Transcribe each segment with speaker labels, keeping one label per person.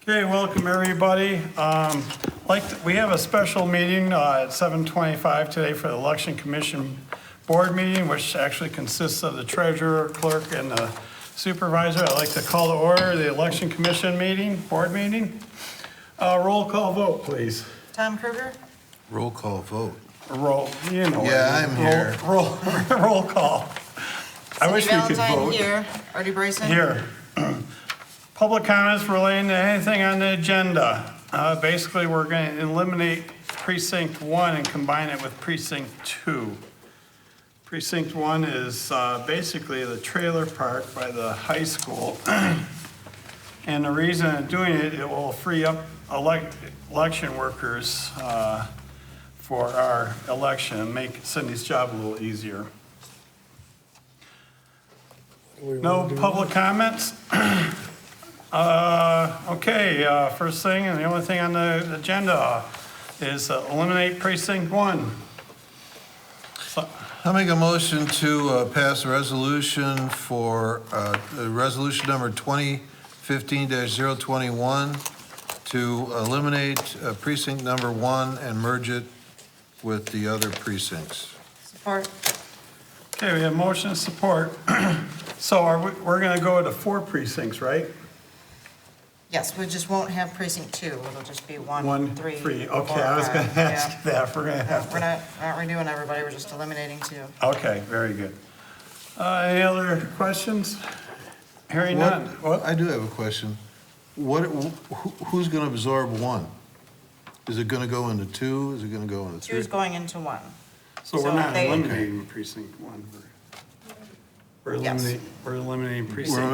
Speaker 1: Okay, welcome everybody. We have a special meeting at 7:25 today for the Election Commission Board meeting, which actually consists of the treasurer, clerk, and the supervisor. I'd like to call to order the Election Commission board meeting. Roll call vote, please.
Speaker 2: Tom Kruger?
Speaker 3: Roll call vote.
Speaker 1: Roll, you know.
Speaker 3: Yeah, I'm here.
Speaker 1: Roll call. I wish we could
Speaker 2: Valentine
Speaker 1: vote.
Speaker 2: here. Artie Bryson?
Speaker 1: Here. Public comments relating to anything on the agenda. Basically, we're going to eliminate precinct 1 and combine it with precinct 2. Precinct 1 is basically the trailer park by the high school. And the reason of doing it, it will free up election workers for our election and make Cindy's job a little easier. No public comments? Okay, first thing, and the only thing on the agenda is eliminate precinct 1.
Speaker 3: I'll make a motion to pass a resolution for resolution number 2015-021 to eliminate precinct number 1 and merge it with the other precincts.
Speaker 2: Support.
Speaker 1: Okay, we have motion and support. So we're going to go to 4 precincts, right?
Speaker 2: Yes, we just won't have precinct 2. It'll just be 1, 3,
Speaker 1: 3.
Speaker 2: 4,
Speaker 1: Okay, I was going to
Speaker 2: 5.
Speaker 1: ask you that. We're going to have
Speaker 2: We're
Speaker 1: to.
Speaker 2: not redoing everybody, we're just eliminating 2.
Speaker 1: Okay, very good. Any other questions? Hearing none. What?
Speaker 3: I do have a question. Who's going to absorb 1? Is it going to go into 2? Is it going to go into 3?
Speaker 2: 2 is going into 1.
Speaker 1: So we're
Speaker 2: So
Speaker 1: not
Speaker 2: they-
Speaker 1: eliminating precinct 1. We're
Speaker 2: Yes.
Speaker 1: eliminating precinct.
Speaker 3: We're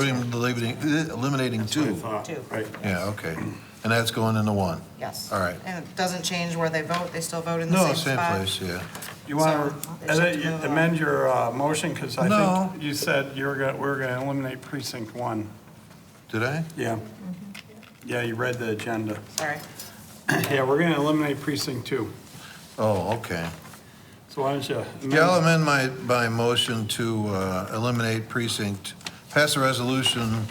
Speaker 3: eliminating
Speaker 1: That's what I
Speaker 3: 2.
Speaker 1: thought,
Speaker 2: 2.
Speaker 1: right.
Speaker 3: Yeah, okay. And that's going into 1.
Speaker 2: Yes.
Speaker 3: All right.
Speaker 2: And it doesn't change where they vote, they still vote in the
Speaker 3: No,
Speaker 2: same
Speaker 3: same
Speaker 2: spot?
Speaker 3: place, yeah.
Speaker 1: You want
Speaker 2: So, they
Speaker 1: to
Speaker 2: should move on.
Speaker 1: amend your motion, because I
Speaker 3: No.
Speaker 1: think you said we're going to eliminate precinct 1.
Speaker 3: Did I?
Speaker 1: Yeah. Yeah, you read the agenda.
Speaker 2: Sorry.
Speaker 1: Yeah, we're going to eliminate precinct 2.
Speaker 3: Oh, okay.
Speaker 1: So why don't you?
Speaker 3: Yeah, I'll amend my motion to eliminate pass a resolution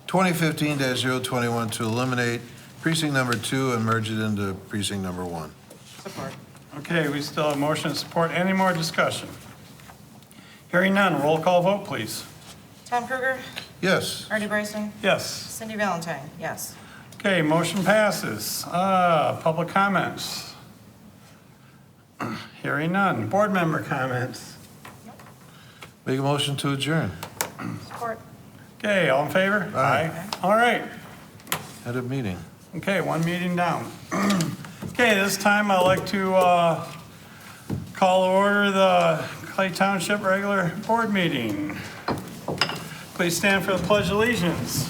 Speaker 3: 2015-021 to eliminate precinct number 2 and merge it into precinct number 1.
Speaker 2: Support.
Speaker 1: Okay, we still have motion and support. Any more discussion? Hearing none, roll call vote, please.
Speaker 2: Tom Kruger?
Speaker 3: Yes.
Speaker 2: Artie Bryson?
Speaker 1: Yes.
Speaker 2: Cindy Valentine? Yes.
Speaker 1: Okay, motion passes. Public comments. Hearing none. Board member comments.
Speaker 3: Make a motion to adjourn.
Speaker 2: Support.
Speaker 1: Okay, all in favor?
Speaker 3: Aye.
Speaker 1: All right.
Speaker 3: Had a meeting.
Speaker 1: Okay, one meeting down. Okay, this time I'd like to call to order the Clay Township regular board meeting. Please stand for the Pledge of Allegiance.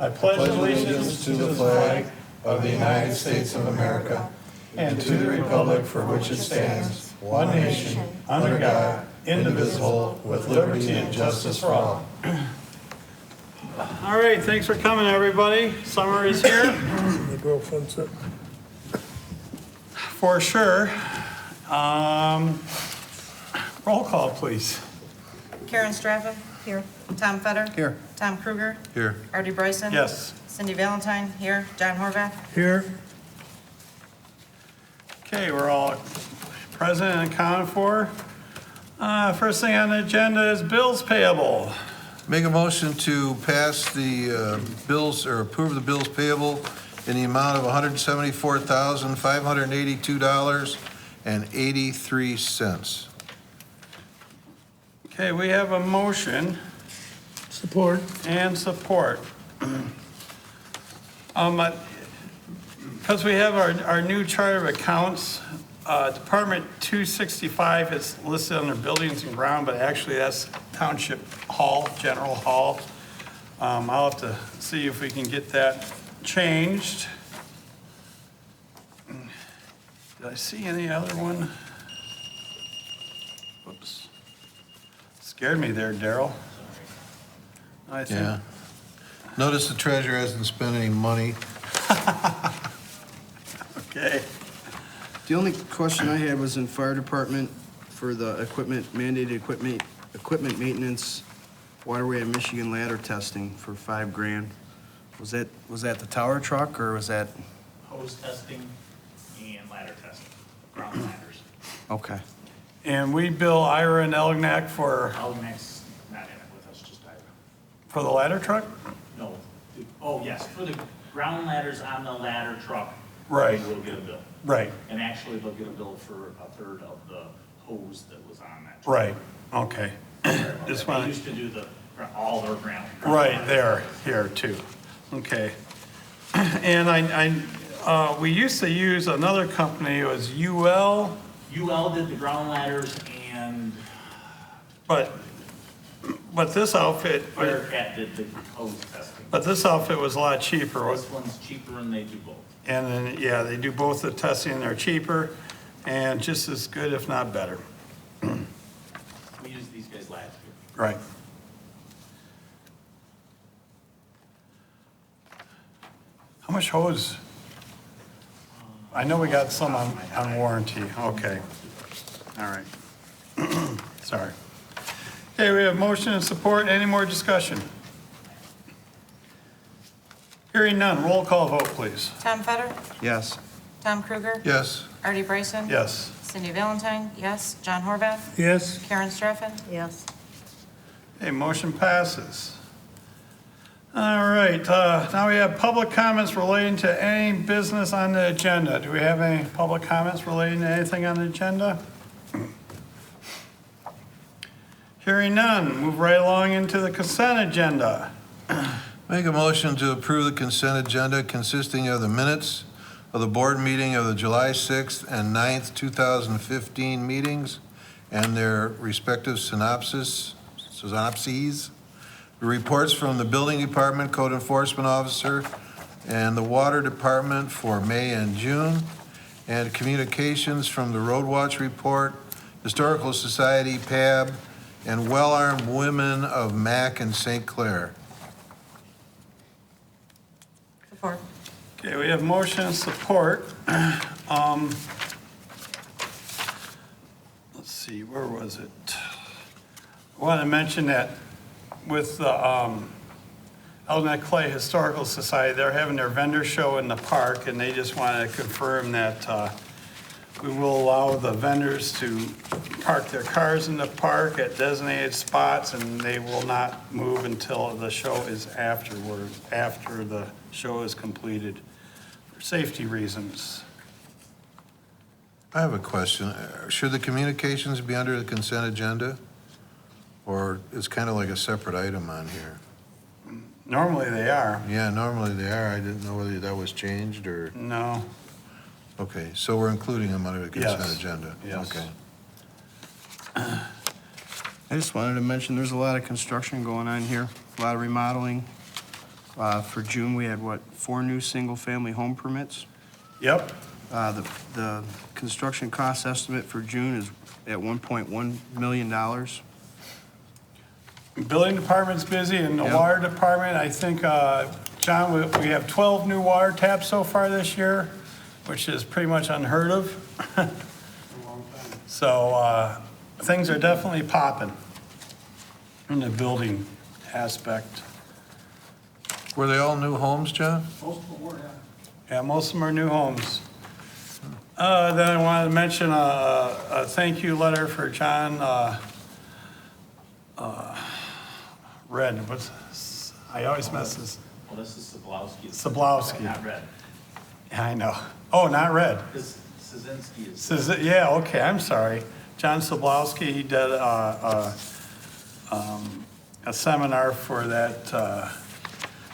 Speaker 1: I pledge allegiance to the flag
Speaker 3: of the United States of America
Speaker 1: and to the republic for which it stands, one nation, under God, indivisible, with liberty and justice for all. All right, thanks for coming, everybody. Summer is here.
Speaker 4: The girlfriend's up.
Speaker 1: For sure. Roll call, please.
Speaker 2: Karen Straffen? Here. Tom Fetter?
Speaker 3: Here.
Speaker 2: Tom Kruger?
Speaker 3: Here.
Speaker 2: Artie Bryson?
Speaker 1: Yes.
Speaker 2: Cindy Valentine? Here. John Horvath?
Speaker 4: Here,
Speaker 1: Okay, we're all present and accounted for. First thing on the agenda is bills payable.
Speaker 3: Make a motion to pass the bills, or approve the bills payable in the amount of $174,582.83.
Speaker 1: Okay, we have a motion
Speaker 4: support.
Speaker 1: and support. Because we have our new chart of accounts, Department 265 is listed under buildings and ground, but actually that's Township Hall, General Hall. I'll have to see if we can get that changed. Did I see any other one? Whoops. Scared me there, Daryl. I think.
Speaker 3: Yeah. Notice the treasurer hasn't spent any money.
Speaker 1: Okay.
Speaker 5: The only question I had was in fire department for the mandated equipment maintenance. Waterway and Michigan ladder testing for $5,000. Was that the tower truck, or was that,
Speaker 6: Hose testing and ladder testing, ground ladders.
Speaker 5: okay.
Speaker 1: And we bill Ira and Elginak for
Speaker 6: Elginak's not in it with us, just Ira.
Speaker 1: the ladder truck?
Speaker 6: No, oh, yes, for the ground ladders on the ladder truck.
Speaker 1: Right.
Speaker 6: We'll get a bill.
Speaker 1: Right,
Speaker 6: And actually, they'll get a bill for a third of the hose that was on that truck.
Speaker 1: right, okay. Just
Speaker 6: They
Speaker 1: wanna-
Speaker 6: used to do all their ground.
Speaker 1: Right, there, here too. Okay. And we used to use another company, it was UL,
Speaker 6: UL did the ground ladders and
Speaker 1: but this outfit,
Speaker 6: Bearcat did the hose testing.
Speaker 1: but this outfit was a lot cheaper.
Speaker 6: This one's cheaper and they do both.
Speaker 1: And then, yeah, they do both the testing and they're cheaper and just as good, if not better.
Speaker 6: We used these guys last year.
Speaker 1: Right. How much hose? I know we got some on warranty, okay. All right. Sorry. Okay, we have motion and support, any more discussion? Hearing none, roll call vote, please.
Speaker 2: Tom Fetter,
Speaker 5: Yes.
Speaker 2: Tom Kruger,
Speaker 3: Yes.
Speaker 2: Artie Bryson.
Speaker 1: Yes.
Speaker 2: Cindy Valentine, yes. John Horvath,
Speaker 4: Yes,
Speaker 2: Karen Straffen. Yes.
Speaker 1: Okay, motion passes. All right, now we have public comments relating to any business on the agenda. Do we have any public comments relating to anything on the agenda? Hearing none, move right along into the consent agenda.
Speaker 3: Make a motion to approve the consent agenda consisting of the minutes of the board meeting of the July 6th and 9th, 2015 meetings and their respective synopses, the reports from the building department, code enforcement officer, and the water department for May and June, and communications from the Road Watch report, Historical Society, PAB, and Well-Armed Women of Mac and St. Clair.
Speaker 2: Support.
Speaker 1: Okay, we have motion and support. Let's see, where was it? I want to mention that with the Elginak Clay Historical Society, they're having their vendor show in the park, and they just wanted to confirm that we will allow the vendors to park their cars in the park at designated spots, and they will not move until the show is after the show is completed, for safety reasons.
Speaker 3: I have a question. Should the communications be under the consent agenda? Or it's kind of like a separate item on here?
Speaker 1: Normally they are.
Speaker 3: Yeah, normally they are. I didn't know whether that was changed or,
Speaker 1: No,
Speaker 3: okay, so we're including them under the consent
Speaker 1: Yes.
Speaker 3: agenda?
Speaker 1: Yes.
Speaker 3: Okay.
Speaker 5: I just wanted to mention, there's a lot of construction going on here, a lot of remodeling. For June, we had, 4 new single-family home permits?
Speaker 1: yep,
Speaker 5: The construction cost estimate for June is at $1.1 million.
Speaker 1: building department's busy, and the
Speaker 5: Yeah.
Speaker 1: water department, I think, John, we have 12 new water taps so far this year, which is pretty much unheard of. So, things are definitely popping in the building aspect.
Speaker 3: Were they all new homes, John?
Speaker 1: Yeah, most of them are new homes. Then I wanted to mention a thank you letter for John, Red, I always mess this,
Speaker 6: Well, this is Sablowski.
Speaker 1: Sablowski.
Speaker 6: Not red.
Speaker 1: Yeah, I know. Oh, not Red.
Speaker 6: This Szynski is.
Speaker 1: Yeah, okay, I'm sorry. John Sablowski, he did a seminar for that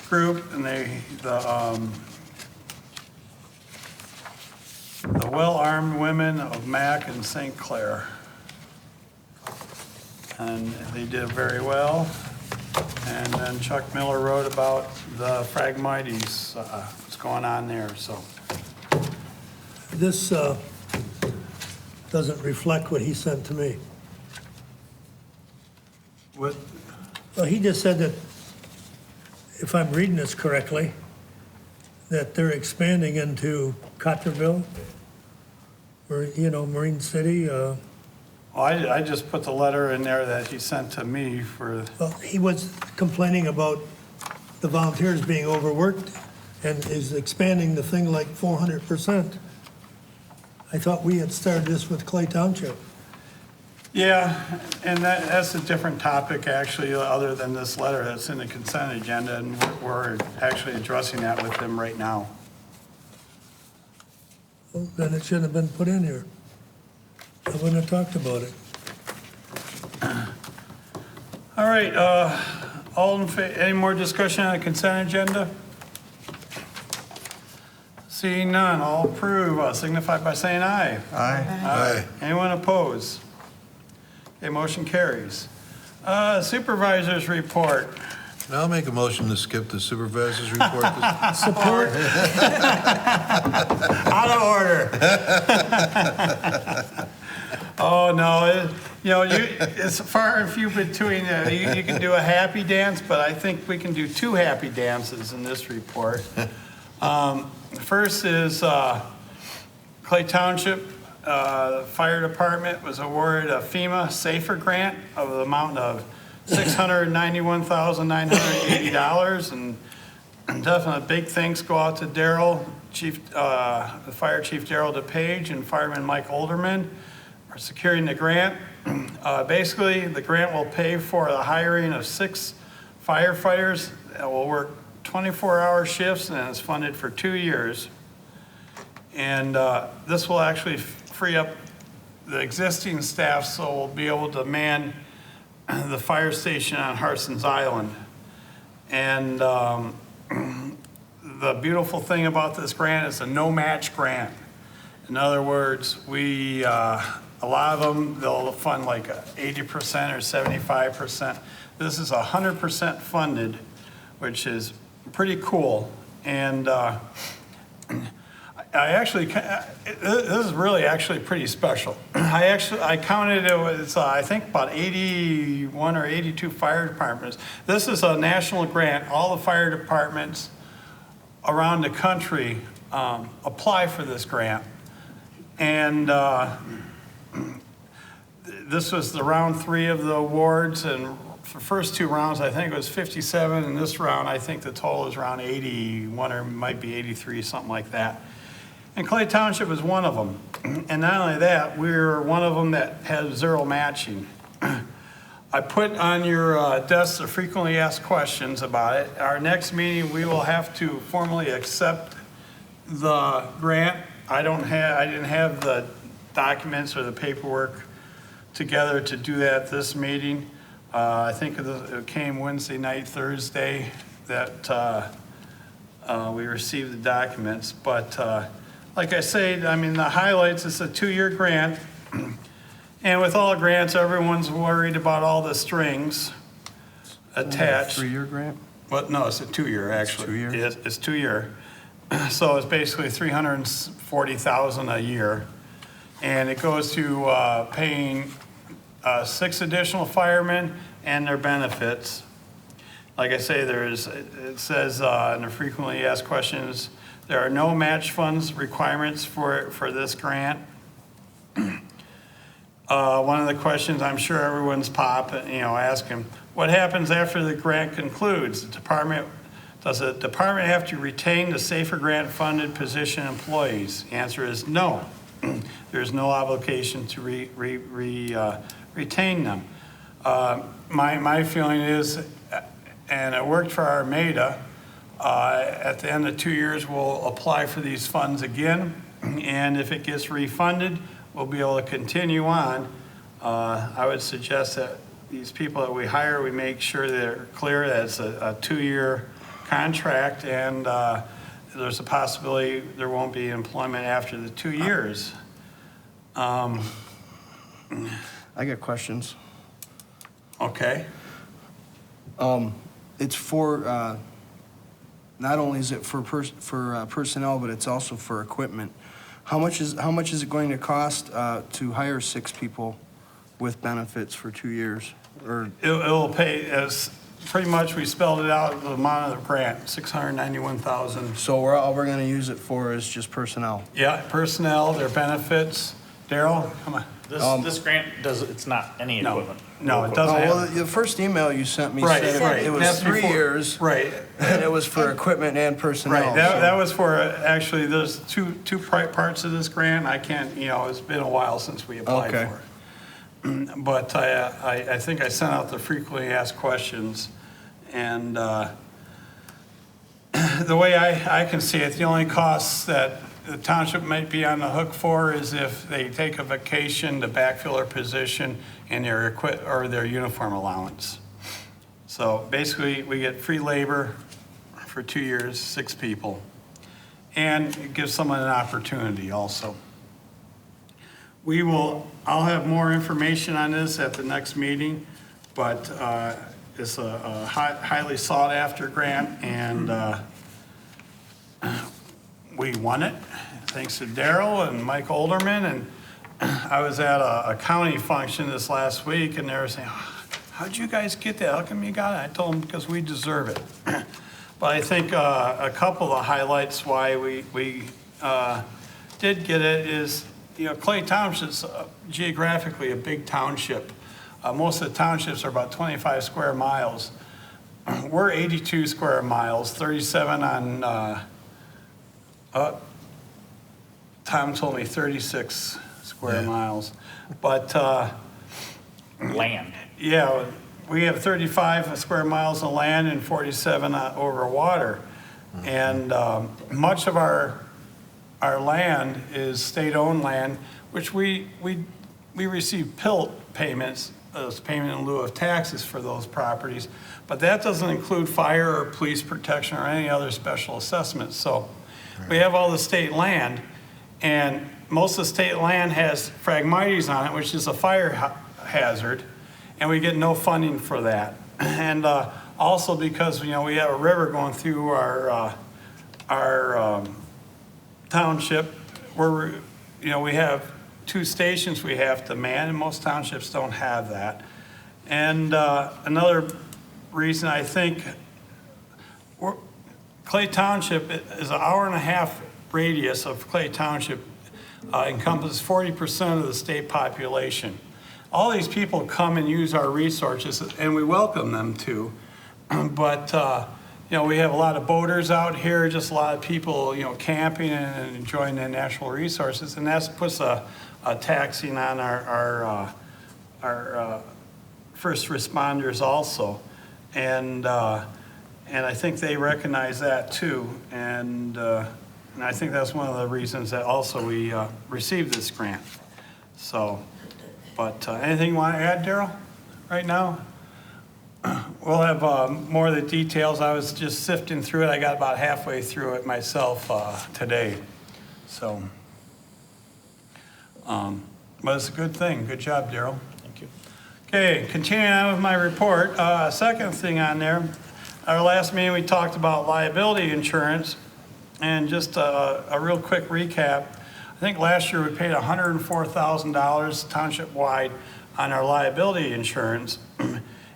Speaker 1: group, and the Well-Armed Women of Mac and St. Clair. And they did very well. And then Chuck Miller wrote about the Phragmites, what's going on there, so.
Speaker 4: this doesn't reflect what he sent to me.
Speaker 1: What,
Speaker 4: Well, he just said that, if I'm reading this correctly, that they're expanding into Cotterville, or, Marine City.
Speaker 1: Well, I just put the letter in there that he sent to me for,
Speaker 4: Well, he was complaining about the volunteers being overworked and is expanding the thing like 400%. I thought we had started this with Clay Township.
Speaker 1: yeah, and that's a different topic, actually, other than this letter that's in the consent agenda, and we're actually addressing that with him right now.
Speaker 4: Well, then it shouldn't have been put in here. I wouldn't have talked about it.
Speaker 1: All right, any more discussion on the consent agenda? Seeing none, all approve, signify by saying aye.
Speaker 3: Aye.
Speaker 1: Anyone oppose? Okay, motion carries. Supervisors report.
Speaker 3: Now I'll make a motion to skip the supervisor's report.
Speaker 4: Support?
Speaker 1: Out of order. Oh, no, it's far and few between, you can do a happy dance, but I think we can do two happy dances in this report. First is Clay Township, the fire department was awarded a FEMA SAFER grant of the amount of $691,980, and definitely big thanks go out to Daryl, the fire chief Daryl DePage and fireman Mike Olderman for securing the grant. Basically, the grant will pay for the hiring of 6 firefighters that will work 24-hour shifts, and it's funded for 2 years. And this will actually free up the existing staff, so we'll be able to man the fire station on Harson's Island. And the beautiful thing about this grant is a no-match grant. In other words, a lot of them, they'll fund like 80% or 75%. This is 100% funded, which is pretty cool. And this is really actually pretty special. I counted it was, I think about 81 or 82 fire departments. This is a national grant. All the fire departments around the country apply for this grant. And this was the round 3 of the awards, and the first 2 rounds, I think it was 57, and this round, I think the total is around 81 or might be 83, something like that. And Clay Township is one of them. And not only that, we're one of them that has 0 matching. I put on your desk the frequently asked questions about it. Our next meeting, we will have to formally accept the grant. I didn't have the documents or the paperwork together to do that at this meeting. I think it came Wednesday night, Thursday, that we received the documents. But like I say, I mean, the highlights, it's a 2-year grant. And with all grants, everyone's worried about all the strings attached.
Speaker 5: 3-year grant?
Speaker 1: Well, no, it's a 2-year, actually.
Speaker 5: 2 year?
Speaker 1: It's 2 year. So it's basically $340,000 a year. And it goes to paying 6 additional firemen and their benefits. Like I say, it says in the frequently asked questions, there are no match funds requirements for this grant. One of the questions I'm sure everyone's asking, what happens after the grant concludes? Does the department have to retain the SAFER grant funded position employees? The answer is no. There's no obligation to retain them. My feeling is, and it worked for Armada, at the end of 2 years, we'll apply for these funds again. And if it gets refunded, we'll be able to continue on. I would suggest that these people that we hire, we make sure they're clear that it's a 2-year contract, and there's a possibility there won't be employment after the 2 years.
Speaker 5: I got questions.
Speaker 1: Okay.
Speaker 5: It's for, not only is it for personnel, but it's also for equipment. How much is it going to cost to hire 6 people with benefits for 2 years? Or
Speaker 1: It'll pay, as pretty much we spelled it out, the amount of the grant, $691,000.
Speaker 5: so all we're going to use it for is just personnel?
Speaker 1: Yeah, personnel, their benefits. Daryl, come on.
Speaker 6: This grant does, it's not any
Speaker 1: No,
Speaker 6: equipment.
Speaker 1: no, it
Speaker 5: Oh,
Speaker 1: doesn't
Speaker 5: well,
Speaker 1: have.
Speaker 5: the first email you sent me
Speaker 1: Right,
Speaker 5: said
Speaker 1: right.
Speaker 5: it was
Speaker 1: That's
Speaker 5: 3
Speaker 1: before-
Speaker 5: years,
Speaker 1: Right,
Speaker 5: and it was for equipment and personnel.
Speaker 1: right. That
Speaker 5: so-
Speaker 1: was for, actually, there's two parts of this grant. I can't, it's been a while since we applied
Speaker 5: Okay.
Speaker 1: for it. But I think I sent out the frequently asked questions, and the way I can see it, the only costs that the township might be on the hook for is if they take a vacation to backfill their position in their or their uniform allowance. So basically, we get free labor for 2 years, 6 people, and it gives someone an opportunity also. I'll have more information on this at the next meeting, but it's a highly sought-after grant, and we won it, thanks to Daryl and Mike Olderman, and I was at a county function this last week, and they were saying, how'd you guys get that? How come you got it? I told them, because we deserve it. But I think a couple of highlights why we did get it is, Clay Township's geographically a big township. Most of the townships are about 25 square miles. We're 82 square miles, 37 on, Tom told me 36 square miles. But,
Speaker 6: Land.
Speaker 1: yeah, we have 35 square miles of land and 47 over water. And much of our land is state-owned land, which we receive PILT payments, payment in lieu of taxes for those properties, but that doesn't include fire or police protection or any other special assessments. So we have all the state land, and most of the state land has Phragmites on it, which is a fire hazard, and we get no funding for that. And also because, we have a river going through our township, where, we have 2 stations we have to man, and most townships don't have that. And another reason I think Clay Township is an hour-and-a-half radius of Clay Township encompasses 40% of the state population. All these people come and use our resources, and we welcome them to. But we have a lot of boaters out here, just a lot of people, camping and enjoying the natural resources, and that puts a taxing on our first responders also, and I think they recognize that too, and I think that's one of the reasons that also we received this grant. So, but anything you want to add, Daryl, right now? We'll have more of the details. I was just sifting through it. I got about halfway through it myself today. So, but it's a good thing. Good job, Daryl.
Speaker 6: Thank you.
Speaker 1: Okay, continuing on with my report. Second thing on there, our last meeting we talked about liability insurance, and just a real quick recap. I think last year we paid $104,000 township-wide on our liability insurance.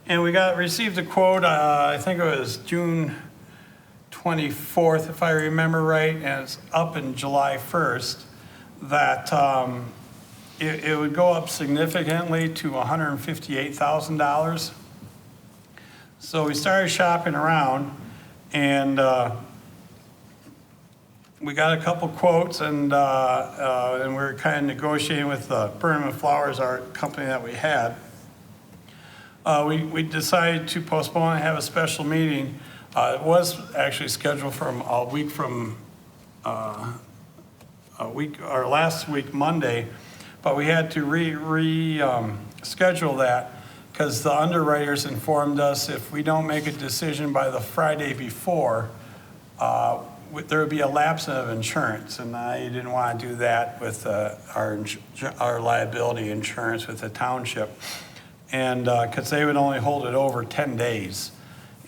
Speaker 1: And we received a quote, I think it was June 24th, if I remember right, and it's up in July 1st, that it would go up significantly to $158,000. So we started shopping around, and we got a couple quotes, and we were kind of negotiating with Burnham and Flowers, our company that we had. We decided to postpone and have a special meeting. It was actually scheduled from a week from last week, Monday, but we had to schedule that because the underwriters informed us if we don't make a decision by the Friday before, there would be a lapse of insurance, and I didn't want to do that with our liability insurance with the township. And because they would only hold it over 10 days.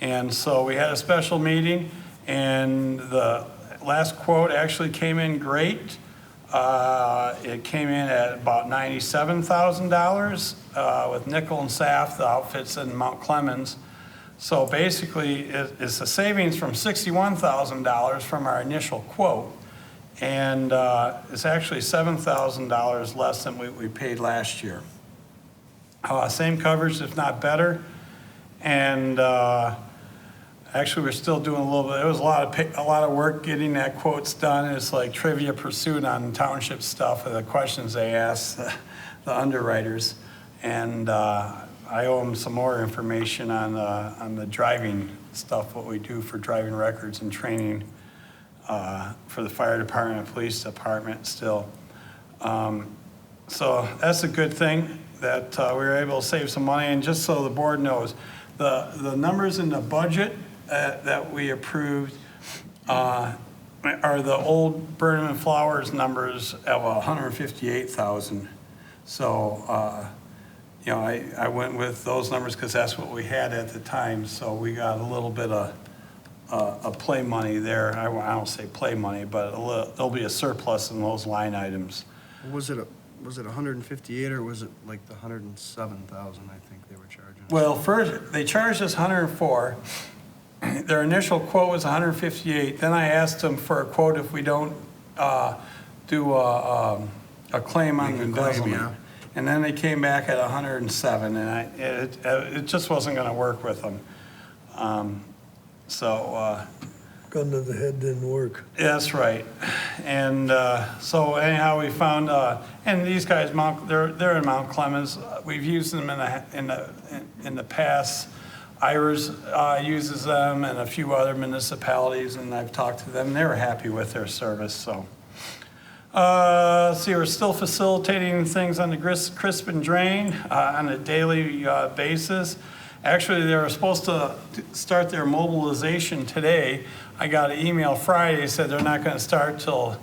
Speaker 1: And so we had a special meeting, and the last quote actually came in great. It came in at about $97,000 with Nickel and Saff, the outfits in Mount Clemens. So basically, it's a savings from $61,000 from our initial quote. And it's actually $7,000 less than we paid last year. Same coverage, if not better. And actually, we're still doing a little bit. It was a lot of work getting that quotes done. It's like Trivia Pursuit on Township stuff, and the questions they asked the underwriters. And I owe them some more information on the driving stuff, what we do for driving records and training for the fire department and police department still. So that's a good thing that we were able to save some money. And just so the board knows, the numbers in the budget that we approved are the old Burnham and Flowers numbers of 158,000. So, you know, I went with those numbers because that's what we had at the time. So we got a little bit of play money there. I don't say play money, but there'll be a surplus in those line items.
Speaker 5: Was it 158 or was it like the 107,000 I think they were charging?
Speaker 1: Well, first, they charged us 104. Their initial quote was 158. Then I asked them for a quote if we don't do a claim on the embezzlement.
Speaker 5: Yeah.
Speaker 1: And then they came back at 107, and it just wasn't going to work with them.
Speaker 4: Gun to the head didn't work.
Speaker 1: That's right. And so anyhow, we found, and these guys, they're in Mount Clemens. We've used them in the past. Irish uses them, and a few other municipalities, and I've talked to them. They were happy with their service. So, see, we're still facilitating things on the crisp and drain on a daily basis. Actually, they were supposed to start their mobilization today. I got an email Friday, said they're not going to start till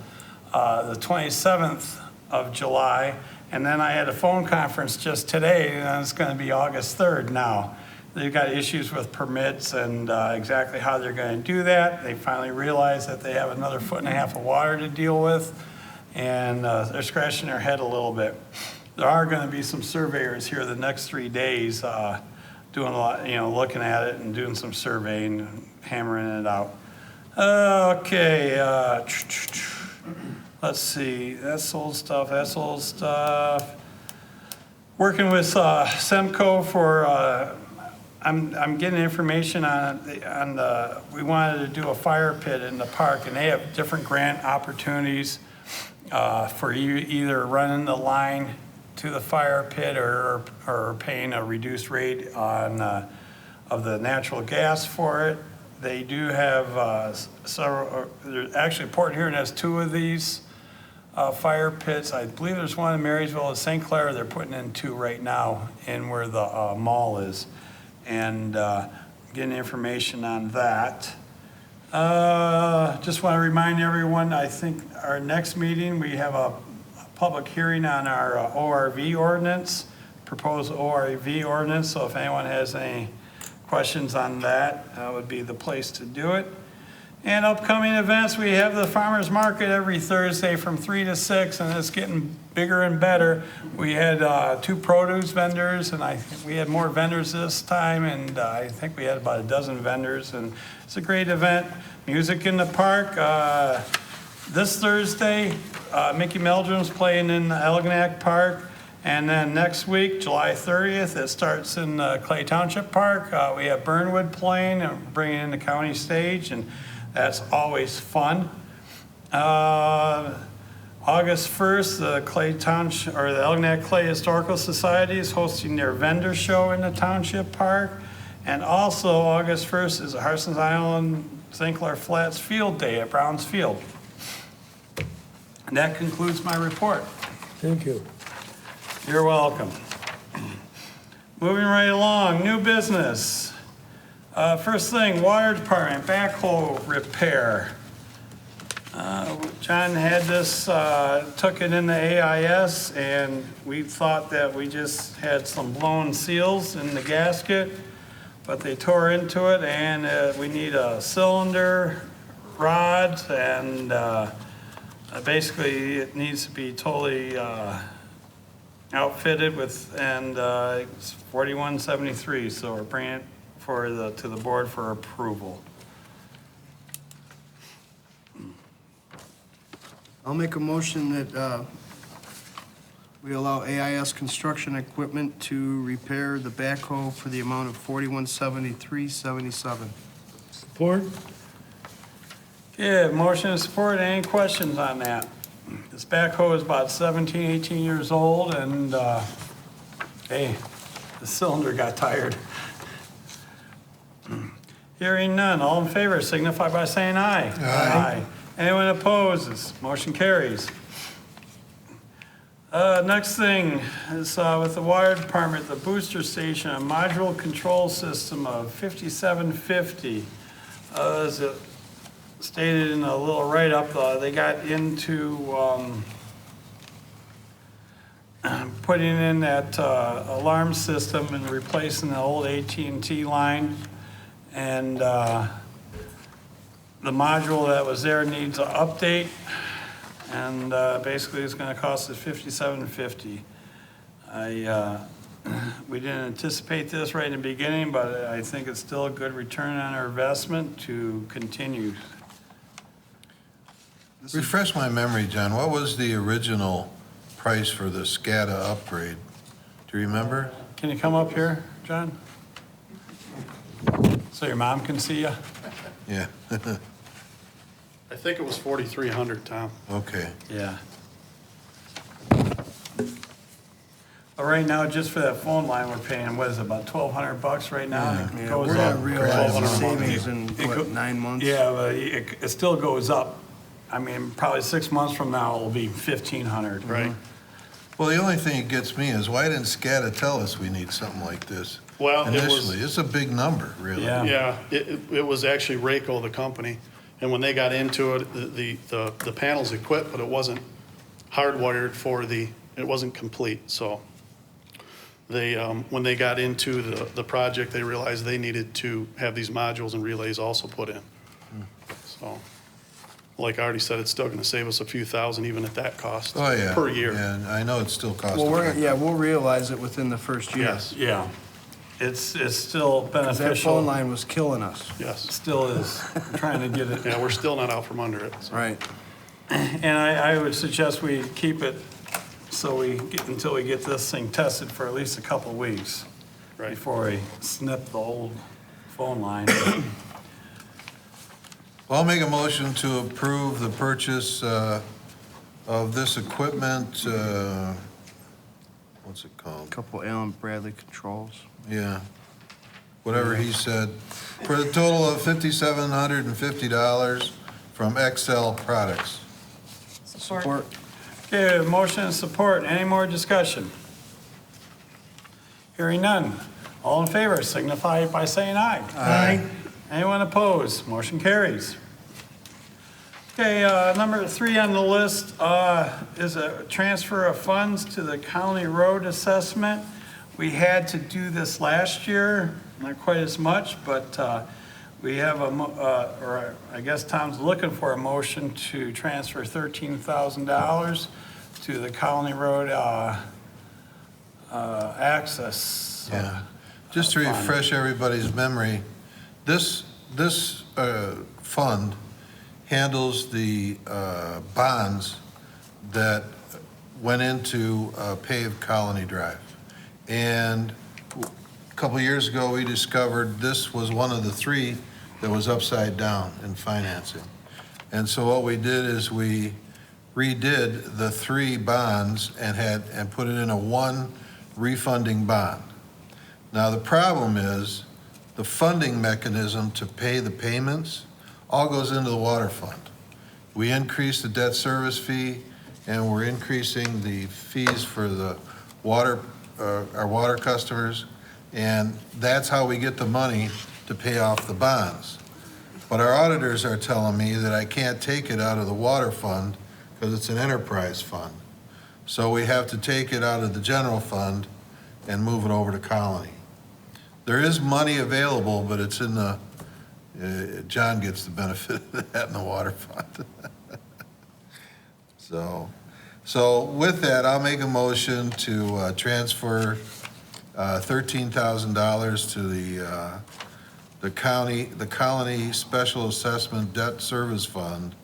Speaker 1: the 27th of July. And then I had a phone conference just today, and it's going to be August 3rd now. They've got issues with permits and exactly how they're going to do that. They finally realized that they have another 1.5 feet of water to deal with, and they're scratching their head a little bit. There are going to be some surveyors here the next 3 days doing a lot, looking at it and doing some surveying and hammering it out. Okay, let's see, that's old stuff. Working with Semco for, I'm getting information on we wanted to do a fire pit in the park, and they have different grant opportunities for either running the line to the fire pit or paying a reduced rate of the natural gas for it. They do have several, actually Port Huron has 2 of these fire pits. I believe there's one in Marysville and St. Clair. They're putting in 2 right now in where the mall is. And getting information on that. Just want to remind everyone, I think our next meeting, we have a public hearing on our ORV ordinance, proposed ORV ordinance. So if anyone has any questions on that, that would be the place to do it. And upcoming events, we have the farmers market every Thursday from 3 to 6, and it's getting bigger and better. We had 2 produce vendors, and I think we had more vendors this time, and I think we had about a dozen vendors, and it's a great event. Music in the park. This Thursday, Mickey Meldrum's playing in Elginak Park. And then next week, July 30th, it starts in Clay Township Park. We have Burnwood playing and bringing in the county stage, and that's always fun. August 1st, the Clay Township, or the Elginak Clay Historical Society is hosting their vendor show in the Township Park. And also August 1st is the Harson's Island St. Clair Flats Field Day at Browns Field. And that concludes my report.
Speaker 4: Thank you.
Speaker 1: You're welcome. Moving right along, new business. First thing, water department, backhoe repair. John had this, took it in the AIS, and we thought that we just had some blown seals in the gasket, but they tore into it, and we need a cylinder, rods, and basically it needs to be totally outfitted with, and it's $41.73, so we're bringing it to the board for approval.
Speaker 5: I'll make a motion that we allow AIS Construction Equipment to repair the backhoe for the amount of $4173.77.
Speaker 4: Support?
Speaker 1: Okay, motion and support. Any questions on that? This backhoe is about 17, 18 years old, and, hey, the cylinder got tired. Hearing none, all in favor signify by saying aye. Aye. Anyone opposes? Motion carries. Next thing is with the water department, the booster station, a module control system of 5750. As it stated in a little write-up, they got into putting in that alarm system and replacing the old AT&T line. And the module that was there needs an update. And basically, it's going to cost us $57.50. We didn't anticipate this right in the beginning, but I think it's still a good return on our investment to continue.
Speaker 3: Refresh my memory, John. What was the original price for the SCADA upgrade? Do you remember?
Speaker 1: Can you come up here, John? So your mom can see you?
Speaker 3: Yeah.
Speaker 7: I think it was 4,300, Tom.
Speaker 3: Okay.
Speaker 1: Yeah. But right now, just for that phone line, we're paying, what is it, about $1,200 right now?
Speaker 3: Yeah.
Speaker 1: It
Speaker 5: Yeah,
Speaker 1: goes
Speaker 5: we're
Speaker 1: up.
Speaker 5: gonna realize the
Speaker 1: 1,200 a month.
Speaker 5: savings in,
Speaker 1: It go-
Speaker 5: what, 9 months?
Speaker 1: Yeah, but it still goes up. I mean, probably 6 months from now, it'll be 1,500.
Speaker 7: Right.
Speaker 3: Well, the only thing that gets me is why didn't SCADA tell us we need something like this
Speaker 7: Well, it was,
Speaker 3: initially? It's a big number, really.
Speaker 1: Yeah.
Speaker 7: yeah, it was actually Rayco, the company. And when they got into it, the panel's equipped, but it wasn't hardwired it wasn't complete. So they, when they got into the project, they realized they needed to have these modules and relays also put in. So, like I already said, it's still gonna save us a few thousand even at that cost.
Speaker 3: Oh, yeah.
Speaker 7: Per year.
Speaker 3: And I know it still costs.
Speaker 5: Well, we'll realize it within the first year.
Speaker 7: Yes,
Speaker 1: Yeah. It's still
Speaker 5: 'Cause that phone
Speaker 1: beneficial.
Speaker 5: line was killing us.
Speaker 7: yes.
Speaker 1: Still is. I'm trying to get it.
Speaker 7: Yeah, we're still not out from under it. So.
Speaker 5: Right.
Speaker 1: And I would suggest we keep it so until we get this thing tested for at least a couple of weeks.
Speaker 7: Right.
Speaker 1: Before we snip the old phone line.
Speaker 3: Well, I'll make a motion to approve the purchase of this equipment, what's it called?
Speaker 5: Couple Allen Bradley controls.
Speaker 3: Yeah, whatever he said, for a total of $5,750 from XL Products.
Speaker 2: Support.
Speaker 1: Okay, motion and support. Any more discussion? Hearing none. All in favor signify by saying aye.
Speaker 4: Aye.
Speaker 1: Anyone opposed? Motion carries. Okay, number 3 on the list is a transfer of funds to the county road assessment. We had to do this last year, not quite as much, but we have or I guess Tom's looking for a motion to transfer $13,000 to the county road access.
Speaker 3: Yeah, just to
Speaker 1: fund.
Speaker 3: refresh everybody's memory, this fund handles the bonds that went into paved Colony Drive. And a couple years ago, we discovered this was one of the 3 that was upside down in financing. And so what we did is we redid the 3 bonds and put it in a 1 refunding bond. Now, the problem is the funding mechanism to pay the payments all goes into the water fund. We increased the debt service fee, and we're increasing the fees for the water, our water customers, and that's how we get the money to pay off the bonds. But our auditors are telling me that I can't take it out of the water fund because it's an enterprise fund. So we have to take it out of the general fund and move it over to Colony. There is money available, but it's in the, John gets the benefit of that in the water fund. So with that, I'll make a motion to transfer $13,000 to the Colony Special Assessment Debt Service Fund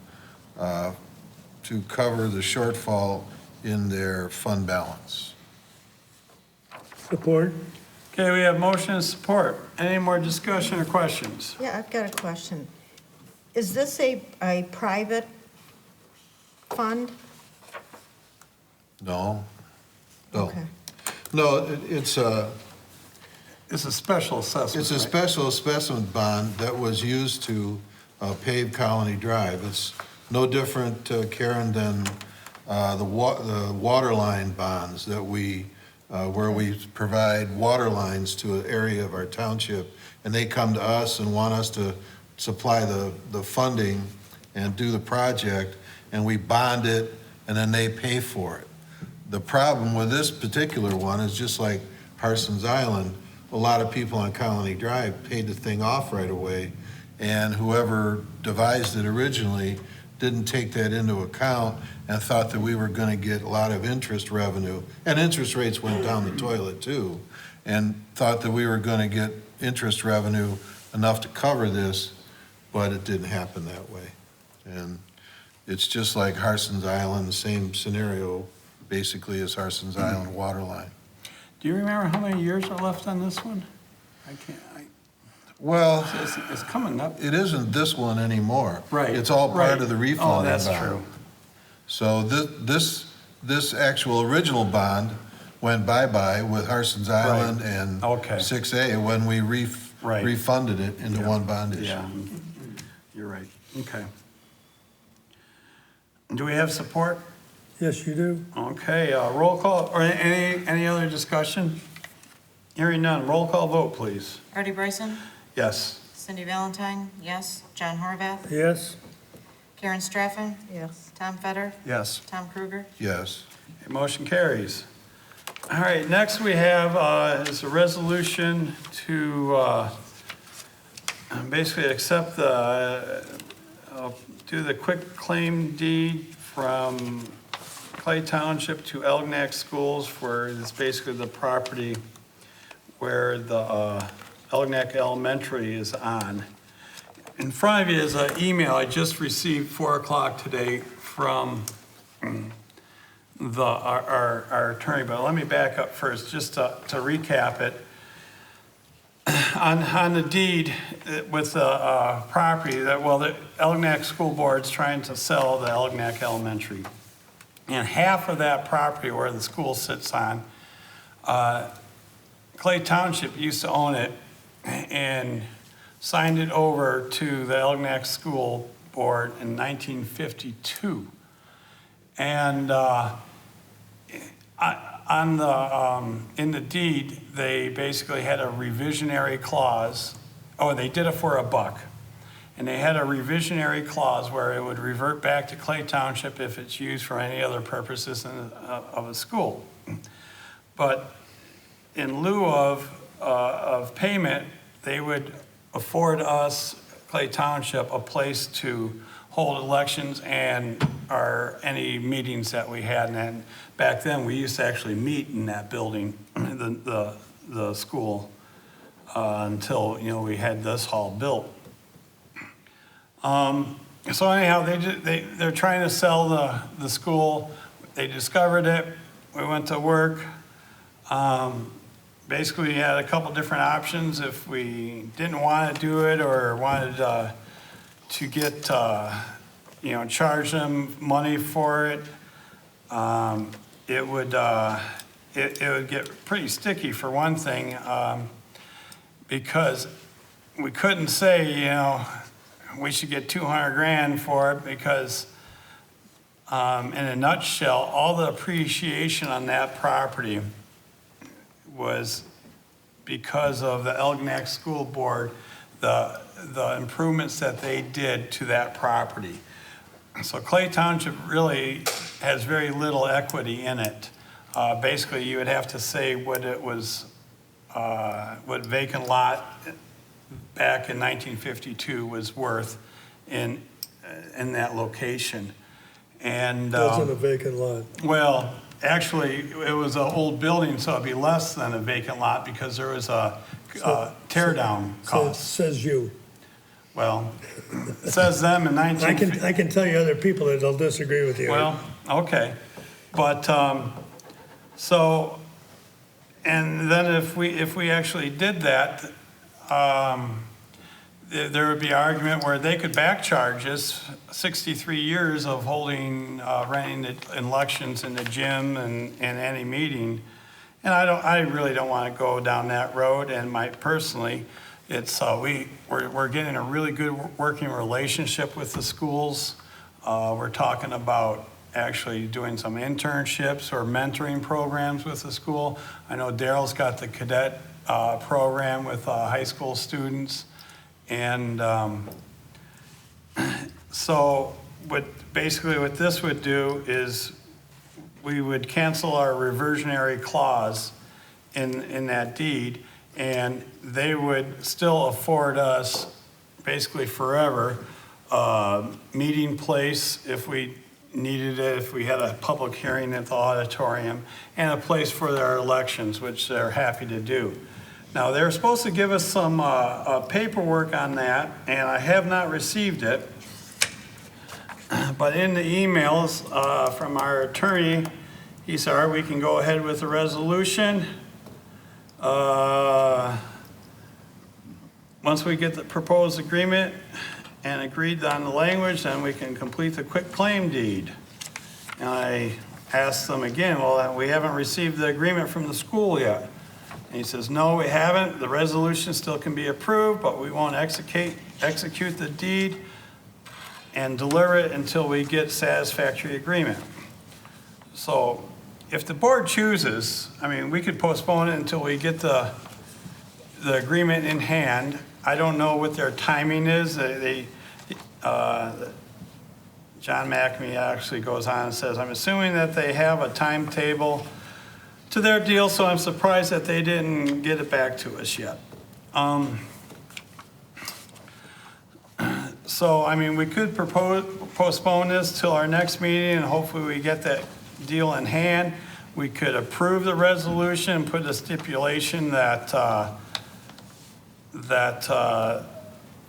Speaker 3: to to cover the shortfall in their fund balance.
Speaker 4: Support?
Speaker 1: Okay, we have motion and support. Any more discussion or questions?
Speaker 8: Yeah, I've got a question. Is this a private fund?
Speaker 3: No? No.
Speaker 8: Okay.
Speaker 3: No, it's a
Speaker 1: Special assessment.
Speaker 3: It's a
Speaker 1: right?
Speaker 3: special assessment bond that was used to pave Colony Drive. It's no different, Karen, than the water line bonds that we, where we provide water lines to an area of our township, and they come to us and want us to supply the funding and do the project, and we bond it, and then they pay for it. The problem with this particular one is just like Harson's Island, a lot of people on Colony Drive paid the thing off right away, and whoever devised it originally didn't take that into account and thought that we were gonna get a lot of interest revenue, and interest rates went down the toilet too, and thought that we were gonna get interest revenue enough to cover this, but it didn't happen that way. And it's just like Harson's Island, the same scenario basically as Harson's Island water line.
Speaker 1: Do you remember how many years are left on this one?
Speaker 3: Well,
Speaker 1: It's coming up.
Speaker 3: it isn't this one anymore.
Speaker 1: Right.
Speaker 3: It's all part
Speaker 1: right.
Speaker 3: of the refunding
Speaker 1: Oh, that's
Speaker 3: bond.
Speaker 1: true.
Speaker 3: So this actual original bond went bye-bye with Harson's Island and
Speaker 1: Okay.
Speaker 3: 6A when we
Speaker 1: Right.
Speaker 3: refunded it into one bond issue.
Speaker 1: Yeah, you're right. Okay. Do we have support?
Speaker 4: Yes, you do.
Speaker 1: Okay, roll call, or any other discussion? Hearing none, roll call vote, please.
Speaker 2: Artie Bryson?
Speaker 1: Yes.
Speaker 2: Cindy Valentine, yes. John Horvath?
Speaker 4: Yes?
Speaker 2: Karen Straffen?
Speaker 8: Yes.
Speaker 2: Tom Fetter?
Speaker 5: Yes.
Speaker 2: Tom Kruger?
Speaker 3: Yes.
Speaker 1: Motion carries. All right, next we have is a resolution to basically accept do the quick claim deed from Clay Township to Elginak Schools for, it's basically the property where the Elginak Elementary is on. In front of you is an email I just received 4 o'clock today from our attorney, but let me back up first, just to recap it. On the deed with the property, the Elginak School Board's trying to sell the Elginak Elementary. And half of that property where the school sits on, Clay Township used to own it and signed it over to the Elginak School Board in 1952. And in the deed, they basically had a revisionary clause. Oh, they did it for $1. And they had a revisionary clause where it would revert back to Clay Township if it's used for any other purposes of a school. But in lieu of payment, they would afford us, Clay Township, a place to hold elections and any meetings that we had. And back then, we used to actually meet in that building, the school, until, we had this hall built. So anyhow, they're trying to sell the school. They discovered it. We went to work. Basically, we had a couple different options if we didn't want to do it or wanted to get, charge them money for it. It would get pretty sticky for one thing, because we couldn't say, we should get 200 grand for it because, in a nutshell, all the appreciation on that property was because of the Elginak School Board, the improvements that they did to that property. So Clay Township really has very little equity in it. Basically, you would have to say what it was, what vacant lot back in 1952 was worth in that location. And
Speaker 4: Wasn't a vacant lot.
Speaker 1: well, actually, it was an old building, so it'd be less than a vacant lot because there was a tear down cost.
Speaker 4: Says you.
Speaker 1: Well, it says them in 19...
Speaker 4: I can tell you other people that'll disagree with you.
Speaker 1: Well, okay, but, so, and then if we actually did that, there would be argument where they could back charge us 63 years of holding, renting the elections in the gym and any meeting. And I really don't want to go down that road, and personally, it's, we're getting a really good working relationship with the schools. We're talking about actually doing some internships or mentoring programs with the school. I know Daryl's got the cadet program with high school students. And so basically what this would do is we would cancel our reversionary clause in that deed, and they would still afford us basically forever meeting place if we needed it, if we had a public hearing at the auditorium, and a place for their elections, which they're happy to do. Now, they're supposed to give us some paperwork on that, and I have not received it. But in the emails from our attorney, he said, all right, we can go ahead with the resolution. Once we get the proposed agreement and agreed on the language, then we can complete the quitclaim deed. And I asked them again, well, we haven't received the agreement from the school yet. And he says, no, we haven't. The resolution still can be approved, but we won't execute the deed and deliver it until we get satisfactory agreement. So if the board chooses, I mean, we could postpone it until we get the agreement in hand. I don't know what their timing is. John McAmey actually goes on and says, I'm assuming that they have a timetable to their deal, so I'm surprised that they didn't get it back to us yet. So, I mean, we could postpone this till our next meeting, and hopefully we get that deal in hand. We could approve the resolution and put a stipulation that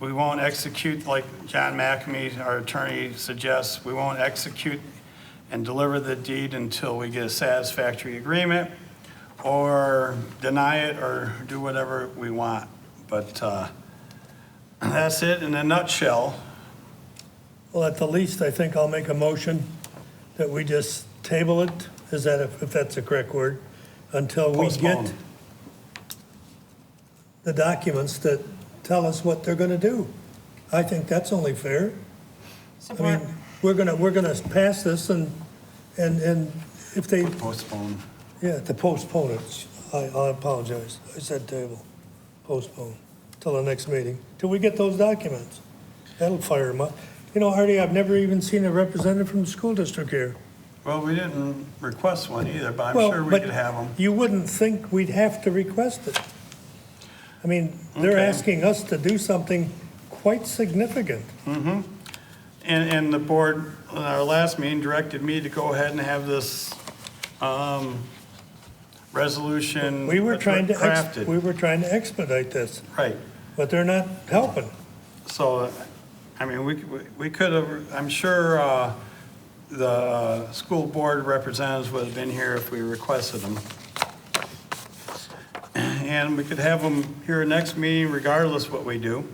Speaker 1: we won't execute, like John McAmey, our attorney, suggests, we won't execute and deliver the deed until we get a satisfactory agreement, or deny it, or do whatever we want. But that's it in a nutshell.
Speaker 4: Well, at the least, I think I'll make a motion that we just table it, is that, if that's the correct word, until we
Speaker 1: Postpone.
Speaker 4: get the documents that tell us what they're gonna do. I think that's only fair. I mean, we're gonna pass this, and if they,
Speaker 1: Postpone.
Speaker 4: yeah, to postpone it, I apologize, I said table, postpone, till the next meeting, till we get those documents. That'll fire them up. You know, Artie, I've never even seen a representative from the school district here.
Speaker 1: Well, we didn't request one either, but I'm
Speaker 4: Well,
Speaker 1: sure we
Speaker 4: but
Speaker 1: could have them.
Speaker 4: You wouldn't think we'd have to request it. I mean, they're
Speaker 1: Okay.
Speaker 4: asking us to do something quite significant.
Speaker 1: And the board, in our last meeting, directed me to go ahead and have this resolution
Speaker 4: We were trying to
Speaker 1: crafted.
Speaker 4: expedite this,
Speaker 1: Right.
Speaker 4: but they're not helping.
Speaker 1: So, I mean, we could have, I'm sure the school board representatives would have been here if we requested them. And we could have them here next meeting regardless what we do.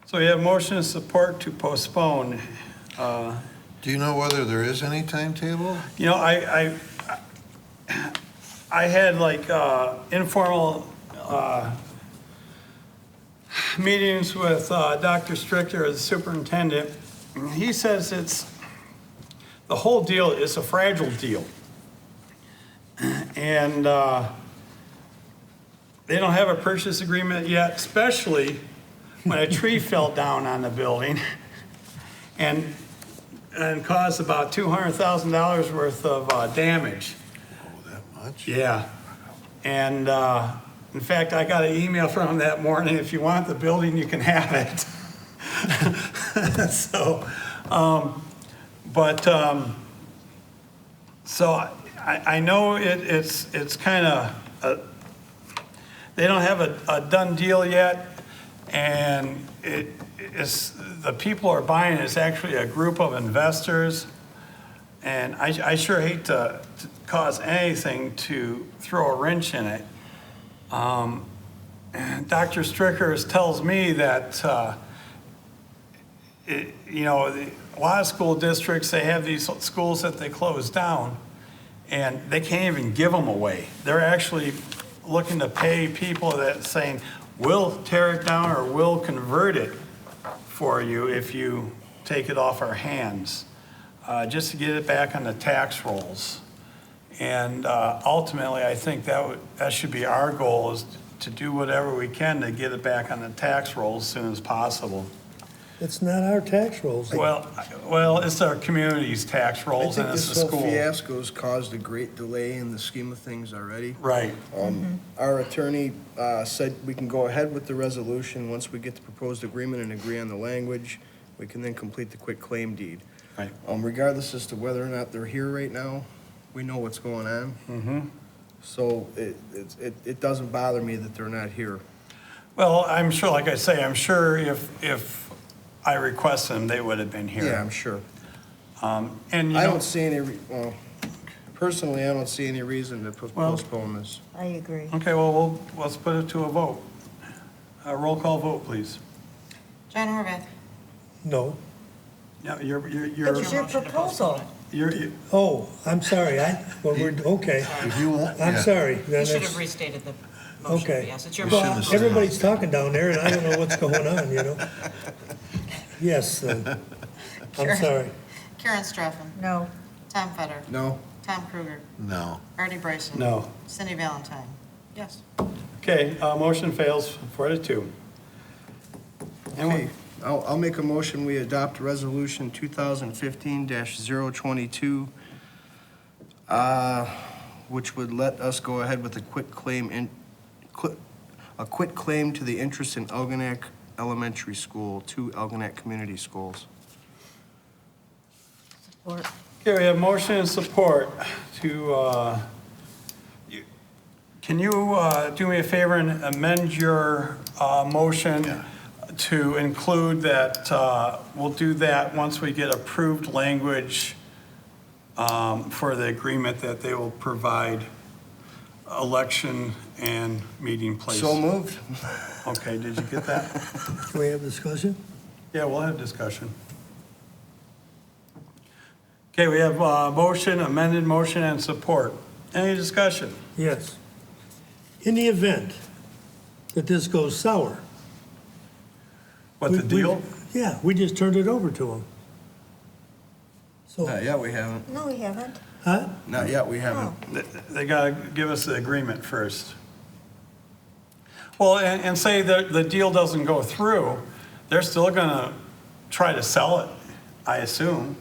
Speaker 1: So we have motion and support to postpone.
Speaker 3: Do you know whether there is any timetable?
Speaker 1: You know, I had like informal meetings with Dr. Strichter, the superintendent. And he says the whole deal is a fragile deal. And they don't have a purchase agreement yet, especially when a tree fell down on the building and caused about $200,000 worth of damage.
Speaker 3: Oh, that much?
Speaker 1: Yeah. And in fact, I got an email from him that morning, if you want the building, you can have it. So, so I know it's kind of, they don't have a done deal yet. And the people are buying is actually a group of investors. And I sure hate to cause anything to throw a wrench in it. Dr. Stricker tells me that, a lot of school districts, they have these schools that they close down, and they can't even give them away. They're actually looking to pay people that saying, we'll tear it down or we'll convert it for you if you take it off our hands, just to get it back on the tax rolls. And ultimately, I think that should be our goal, is to do whatever we can to get it back on the tax rolls as soon as possible.
Speaker 4: It's not our tax rolls.
Speaker 1: Well, it's our community's tax
Speaker 5: I
Speaker 1: rolls
Speaker 5: think
Speaker 1: and it's
Speaker 5: this
Speaker 1: the
Speaker 5: whole
Speaker 1: school.
Speaker 5: fiasco's caused a great delay in the scheme of things already.
Speaker 1: Right.
Speaker 5: Our attorney said we can go ahead with the resolution. Once we get the proposed agreement and agree on the language, we can then complete the quit claim deed.
Speaker 1: Right.
Speaker 5: Regardless as to whether or not they're here right now, we know what's going on.
Speaker 1: Mm-hmm.
Speaker 5: So it doesn't bother me that they're not here.
Speaker 1: Well, I'm sure, like I say, I'm sure if I requested them, they would have been here.
Speaker 5: Yeah, I'm sure.
Speaker 1: And you
Speaker 5: I
Speaker 1: know,
Speaker 5: don't see any, personally, I don't see any reason to postpone this.
Speaker 8: I agree.
Speaker 1: okay, well, let's put it to a vote. A roll call vote, please.
Speaker 2: John Horvath.
Speaker 4: No.
Speaker 1: Yeah, you're,
Speaker 8: But it's your proposal.
Speaker 4: Oh, I'm sorry. Okay.
Speaker 3: If you want,
Speaker 4: I'm
Speaker 3: yeah.
Speaker 4: sorry.
Speaker 2: You
Speaker 4: Then
Speaker 2: should
Speaker 4: it's-
Speaker 2: have restated the motion.
Speaker 4: Okay.
Speaker 2: Yes, it's your
Speaker 3: You shouldn't
Speaker 2: proposal.
Speaker 3: have said
Speaker 4: Everybody's talking down there, and I don't know what's going on, you know? Yes, then. I'm
Speaker 2: Sure.
Speaker 4: sorry.
Speaker 2: Karen Straffen.
Speaker 8: No.
Speaker 2: Tom Fetter.
Speaker 5: No?
Speaker 2: Tom Kruger.
Speaker 3: No.
Speaker 2: Artie Bryson.
Speaker 1: No.
Speaker 2: Cindy Valentine. Yes.
Speaker 1: Okay, motion fails 4-2.
Speaker 5: Okay, I'll make a motion, we adopt resolution 2015-022, which would let us go ahead with a quit claim to the interest in Algonac Elementary School, 2 Algonac Community Schools.
Speaker 8: Support.
Speaker 1: Okay, we have motion and support to, can you do me a favor and amend your motion to include that, we'll do that once we get approved language for the agreement that they will provide election and meeting place.
Speaker 5: So moved.
Speaker 1: Okay, did you get that?
Speaker 4: Can we have discussion?
Speaker 1: Yeah, we'll have discussion. Okay, we have motion, amended motion, and support. Any discussion?
Speaker 4: Yes. In the event that this goes sour.
Speaker 1: What, the deal?
Speaker 4: Yeah, we just turned it over to them. So,
Speaker 5: Not yet, we haven't.
Speaker 8: No, we haven't.
Speaker 4: huh?
Speaker 5: Not yet, we
Speaker 8: Oh.
Speaker 5: haven't.
Speaker 1: They gotta give us the agreement first. Well, and say that the deal doesn't go through, they're still gonna try to sell it, I assume.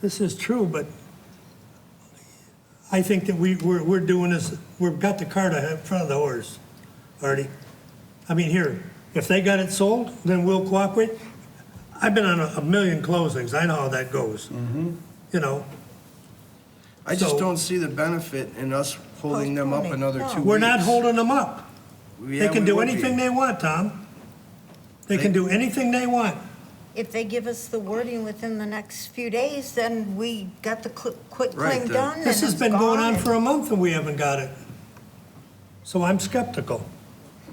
Speaker 4: This is true, but I think that we're doing this, we've got the cart in front of the horse, Artie. I mean, here, if they got it sold, then we'll cooperate. I've been on a million closings, I know how that goes. You know,
Speaker 5: I just
Speaker 4: So-
Speaker 5: don't see the benefit in us holding them up
Speaker 8: Postponing,
Speaker 5: another
Speaker 8: no.
Speaker 5: 2 weeks.
Speaker 4: we're not holding them up.
Speaker 5: Yeah,
Speaker 4: They can
Speaker 5: we
Speaker 4: do
Speaker 5: would be.
Speaker 4: anything they want, Tom. They can do anything they want.
Speaker 8: If they give us the wording within the next few days, then we got the quit
Speaker 5: Right,
Speaker 8: claim
Speaker 5: then.
Speaker 8: done and
Speaker 4: This has
Speaker 8: it's
Speaker 4: been going on
Speaker 8: gone.
Speaker 4: for a month and we haven't got it. So I'm skeptical.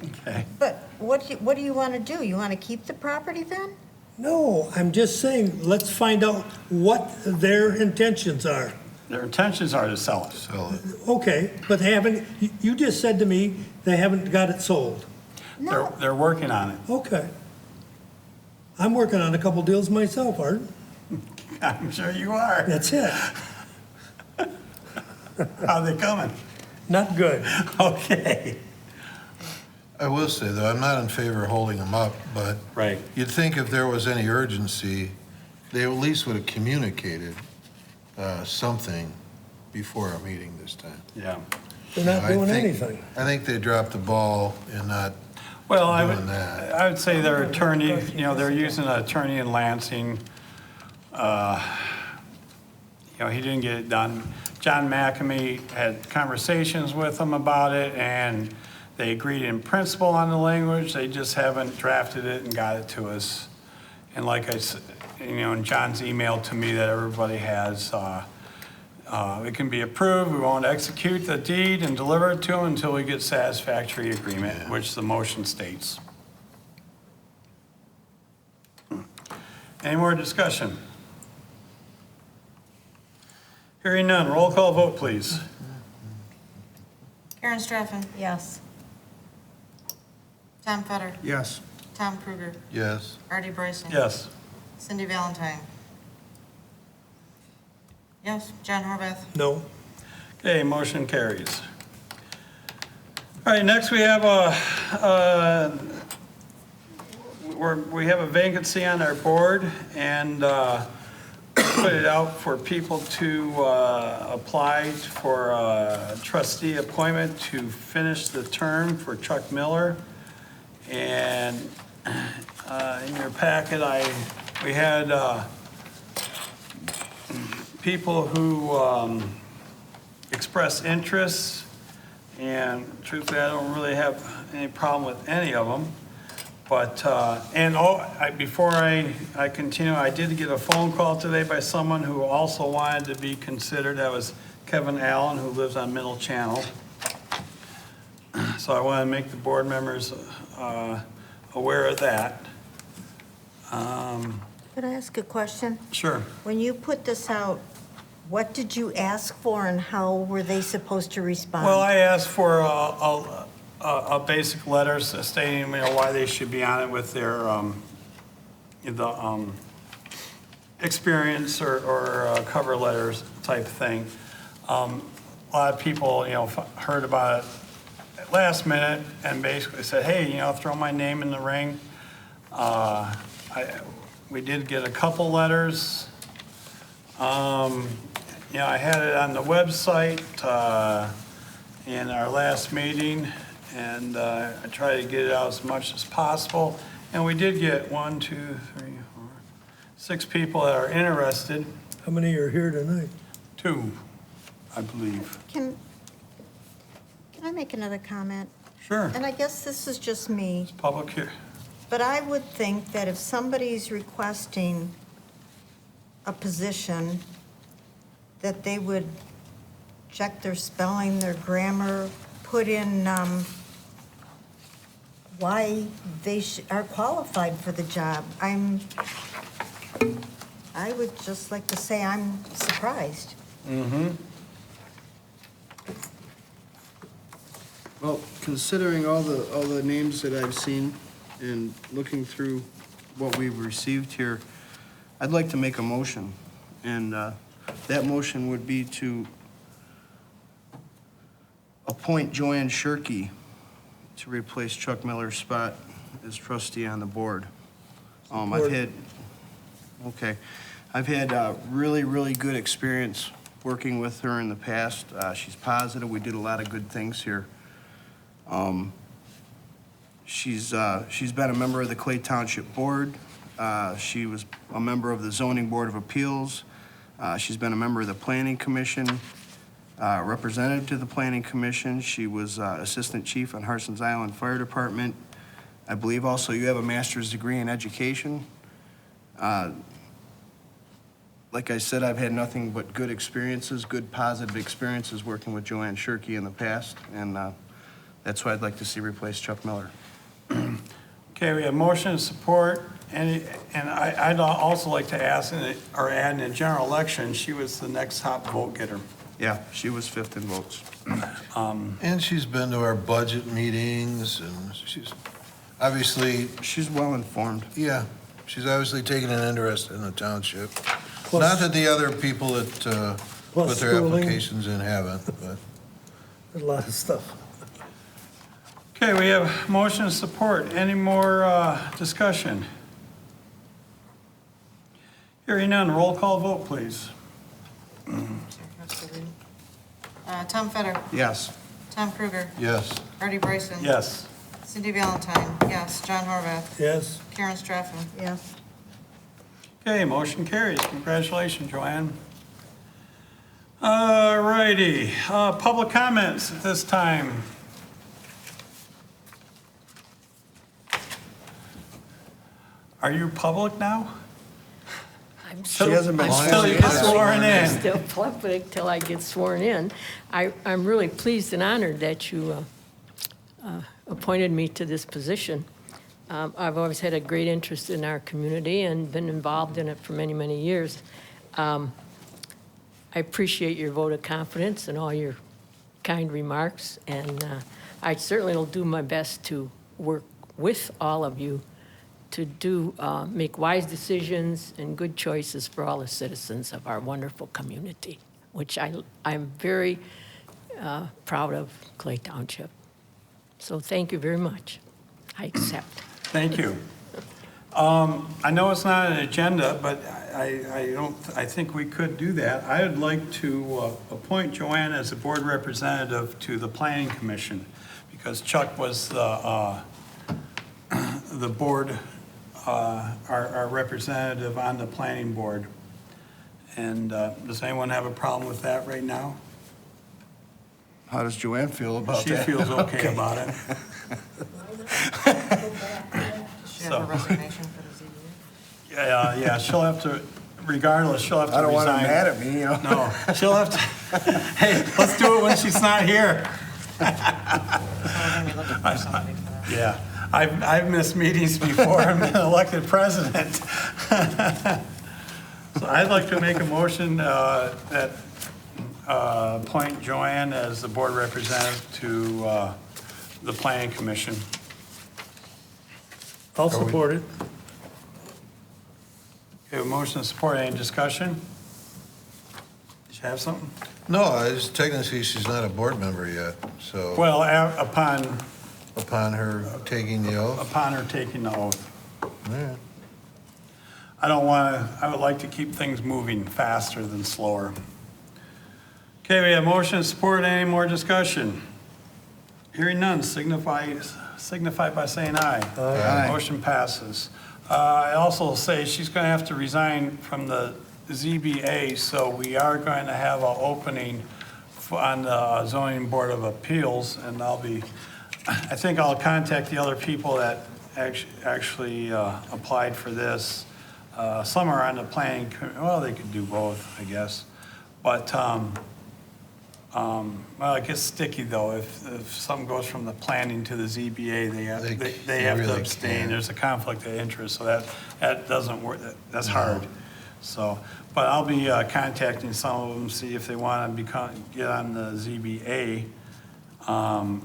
Speaker 1: Okay.
Speaker 8: But what do you want to do? You want to keep the property then?
Speaker 4: No, I'm just saying, let's find out what their intentions are.
Speaker 1: Their intentions are to sell it.
Speaker 3: Sell it.
Speaker 4: Okay, but they haven't, you just said to me, they haven't got it sold.
Speaker 8: No.
Speaker 1: They're working on it.
Speaker 4: Okay. I'm working on a couple deals myself, Art.
Speaker 1: I'm sure you are.
Speaker 4: That's it.
Speaker 1: How they coming?
Speaker 4: Not good.
Speaker 1: Okay.
Speaker 3: I will say, though, I'm not in favor of holding them up, but
Speaker 1: Right.
Speaker 3: you'd think if there was any urgency, they at least would have communicated something before our meeting this time.
Speaker 1: Yeah.
Speaker 4: They're not
Speaker 3: I
Speaker 4: doing
Speaker 3: think-
Speaker 4: anything.
Speaker 3: I think they dropped the ball in not
Speaker 1: Well,
Speaker 3: doing that.
Speaker 1: I would say their attorney, they're using an attorney in Lansing. He didn't get it done. John McAmey had conversations with them about it, and They agreed in principle on the language, they just haven't drafted it and got it to us. And like I said, in John's email to me that everybody has, it can be approved, we won't execute the deed and deliver it to them until we get satisfactory agreement, which the motion states. Any more discussion? Hearing none, roll call vote, please.
Speaker 2: Karen Straffen,
Speaker 8: Yes.
Speaker 2: Tom Fetter,
Speaker 5: Yes.
Speaker 2: Tom Kruger,
Speaker 3: Yes.
Speaker 2: Artie Bryson.
Speaker 1: Yes.
Speaker 2: Cindy Valentine. Yes, John Horvath.
Speaker 4: No,
Speaker 1: Okay, motion carries. All right, next we have we have a vacancy on our board, and put it out for people to apply for a trustee appointment to finish the term for Chuck Miller. And in your packet, we had people who expressed interest, and truthfully, I don't really have any problem with any of them. But, before I continue, I did get a phone call today by someone who also wanted to be considered. That was Kevin Allen, who lives on Middle Channel. So I want to make the board members aware of that.
Speaker 8: Could I ask a question?
Speaker 1: Sure.
Speaker 8: When you put this out, what did you ask for and how were they supposed to respond?
Speaker 1: Well, I asked for a basic letter stating, why they should be on it with their, experience or cover letters type thing. A lot of people, heard about it at last minute and basically said, hey, throw my name in the ring. We did get a couple letters. I had it on the website in our last meeting, and I tried to get it out as much as possible. And we did get 6 people that are interested.
Speaker 4: how many are here tonight?
Speaker 1: 2, I believe.
Speaker 8: Can I make another comment?
Speaker 1: Sure.
Speaker 8: And I guess this is just me,
Speaker 1: Public here.
Speaker 8: but I would think that if somebody's requesting a position, that they would check their spelling, their grammar, put in why they are qualified for the job. I would just like to say I'm surprised.
Speaker 5: Well, considering all the names that I've seen and looking through what we've received here, I'd like to make a motion. And that motion would be to appoint Joanne Shirkey to replace Chuck Miller's spot as trustee on the board.
Speaker 4: Support.
Speaker 5: I've had really, really good experience working with her in the past. She's positive. We did a lot of good things here. She's been a member of the Clay Township Board. She was a member of the Zoning Board of Appeals. She's been a member of the Planning Commission, representative to the Planning Commission. She was Assistant Chief on Harson's Island Fire Department. I believe also you have a master's degree in education. Like I said, I've had nothing but good experiences, good positive experiences working with Joanne Shirkey in the past, and that's why I'd like to see replace Chuck Miller.
Speaker 1: Okay, we have motion and support, and I'd also like to ask, or add in the general election, she was the next top vote getter.
Speaker 5: Yeah, she was 5th in votes.
Speaker 3: And she's been to our budget meetings, and she's obviously,
Speaker 5: She's well-informed.
Speaker 3: yeah, she's obviously taken an interest in the township.
Speaker 4: Plus-
Speaker 3: Not that the other people that
Speaker 4: Plus
Speaker 3: put their
Speaker 4: schooling.
Speaker 3: applications in haven't, but.
Speaker 4: A lot of stuff.
Speaker 1: Okay, we have motion and support. Any more discussion? Hearing none, roll call vote, please.
Speaker 2: Tom Fetter,
Speaker 5: Yes.
Speaker 2: Tom Kruger,
Speaker 3: Yes.
Speaker 2: Artie Bryson.
Speaker 1: Yes.
Speaker 2: Cindy Valentine, yes. John Horvath,
Speaker 4: Yes,
Speaker 2: Karen Straffen.
Speaker 8: Yes.
Speaker 1: Okay, motion carries. Congratulations, Joanne. All righty, public comments at this time. Are you public now?
Speaker 9: I'm
Speaker 5: She
Speaker 9: still,
Speaker 5: hasn't been
Speaker 9: I'm
Speaker 1: Until
Speaker 5: sworn
Speaker 1: you
Speaker 5: in.
Speaker 1: get sworn
Speaker 9: I'm
Speaker 1: in.
Speaker 9: still public till I get sworn in. I'm really pleased and honored that you appointed me to this position. I've always had a great interest in our community and been involved in it for many, many years. I appreciate your vote of confidence and all your kind remarks, and I certainly will do my best to work with all of you to make wise decisions and good choices for all the citizens of our wonderful community, which I'm very proud of Clay Township. So thank you very much. I accept.
Speaker 1: Thank you. I know it's not an agenda, but I think we could do that. I would like to appoint Joanne as a board representative to the Planning Commission, because Chuck was the board, our representative on the planning board. And does anyone have a problem with that right now?
Speaker 5: How does Joanne feel about
Speaker 1: She
Speaker 5: that?
Speaker 1: feels okay about it.
Speaker 2: Does she have a
Speaker 1: So-
Speaker 2: resignation for the ZBA?
Speaker 1: Yeah, she'll have to, regardless, she'll have to
Speaker 5: I
Speaker 1: resign.
Speaker 5: don't want her mad at me, you know?
Speaker 1: No, she'll have to, hey, let's do it when she's not here.
Speaker 2: So we're gonna be looking for somebody for that.
Speaker 1: Yeah, I've missed meetings before and been elected president. So I'd like to make a motion that appoint Joanne as the board representative to the planning commission.
Speaker 4: I'll support it.
Speaker 1: Okay, a motion to support, any discussion? Did you have something?
Speaker 3: No, technically, she's not a board member yet, so
Speaker 1: Well, upon
Speaker 3: upon her taking the oath.
Speaker 1: her taking the oath.
Speaker 3: All right.
Speaker 1: I would like to keep things moving faster than slower. Okay, we have motion and support. Any more discussion? Hearing none, signify by saying aye.
Speaker 5: Aye.
Speaker 1: Motion passes. I also say she's going to have to resign from the ZBA, so we are going to have an opening on the zoning board of appeals, and I think I'll contact the other people that actually applied for this. Some are on the planning, well, they could do both, I guess. But, well, it gets sticky though. If something goes from the planning to the ZBA, they have to
Speaker 3: really
Speaker 1: abstain.
Speaker 3: can't.
Speaker 1: There's a conflict of interest, so that doesn't work, that's hard. So, but I'll be contacting some of them, see if they want to get on the ZBA. Or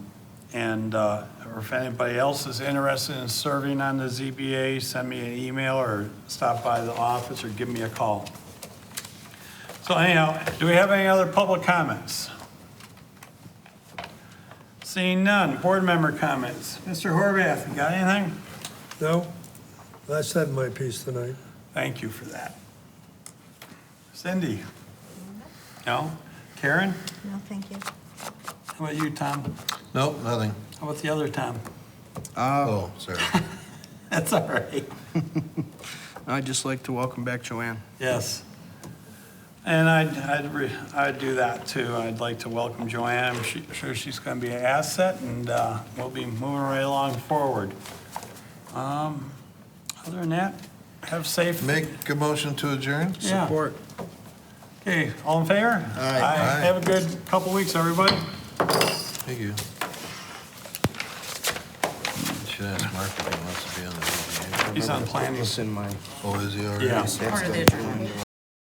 Speaker 1: if anybody else is interested in serving on the ZBA, send me an email or stop by the office or give me a call. So anyhow, do we have any other public comments? Seeing none, board member comments. Mr. Horvath, you got anything?
Speaker 4: No? I said my piece tonight.
Speaker 1: Thank you for that. Cindy? No? Karen?
Speaker 8: No, thank you.
Speaker 1: How about you, Tom?
Speaker 3: Nope, nothing.
Speaker 1: How about the other Tom?
Speaker 3: Oh, sorry.
Speaker 1: That's all right.
Speaker 5: I'd just like to welcome back Joanne.
Speaker 1: Yes. And I'd do that too. I'd like to welcome Joanne. I'm sure she's going to be an asset, and we'll be moving right along forward. Other than that, have safe.
Speaker 3: Make a motion to adjourn?
Speaker 1: Yeah.
Speaker 5: Support.
Speaker 1: Okay, all in favor?
Speaker 3: Aye.
Speaker 1: Have a good couple weeks, everybody.
Speaker 3: Thank you. Should ask Mark if he wants to be on the ZBA.
Speaker 1: He's on planning.
Speaker 5: It's in my.
Speaker 3: Oh, is he already?
Speaker 1: Yeah.
Speaker 2: Part of the adjournment.